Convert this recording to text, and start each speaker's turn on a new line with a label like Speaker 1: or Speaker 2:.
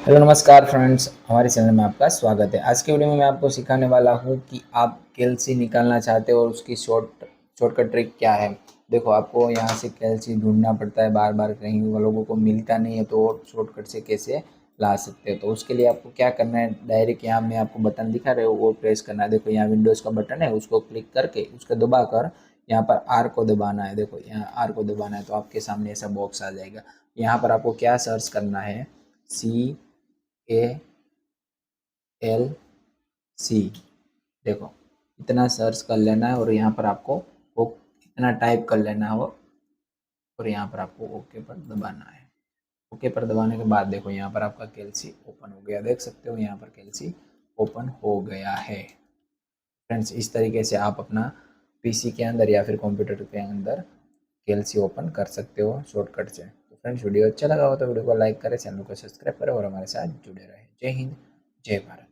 Speaker 1: Hello नमस्कार friends, हमारे channel में आपका स्वागत है। आज के वीडियो में मैं आपको सिखाने वाला हूँ कि आप कैल्सी निकालना चाहते हो और उसकी शॉर्टकट ट्रिक क्या है। देखो, आपको यहाँ से कैल्सी ढूंढना पड़ता है बार बार, कहीं वो लोगों को मिलता नहीं है, तो शॉर्टकट से कैसे ला सकते हो। तो उसके लिए आपको क्या करना है, डायरेक्ट यहाँ मैं आपको बटन दिखा रहे हो वो प्रेस करना है। देखो, यहाँ विंडोज़ का बटन है, उसको क्लिक करके उसको दबा कर यहाँ पर आर को दबाना है। देखो, यहाँ आर को दबाना है तो आपके सामने ऐसा बॉक्स आ जाएगा। यहाँ पर आपको क्या सर्च करना है, CALC। देखो, इतना सर्च कर लेना है और यहाँ पर आपको वो इतना टाइप कर लेना है और यहाँ पर आपको ओके पर दबाना है। ओके पर दबाने के बाद देखो, यहाँ पर आपका कैल्सी ओपन हो गया। देख सकते हो, यहाँ पर कैल्सी ओपन हो गया है। फ्रेंड्स, इस तरीके से आप अपना पीसी के अंदर या फिर कंप्यूटर के अंदर कैल्सी ओपन कर सकते हो शॉर्टकट से। तो फ्रेंड्स, वीडियो अच्छा लगा हो तो वीडियो को लाइक करें, चैनल को सब्सक्राइब करें और हमारे साथ जुड़े रहें। जय हिंद, जय भारत।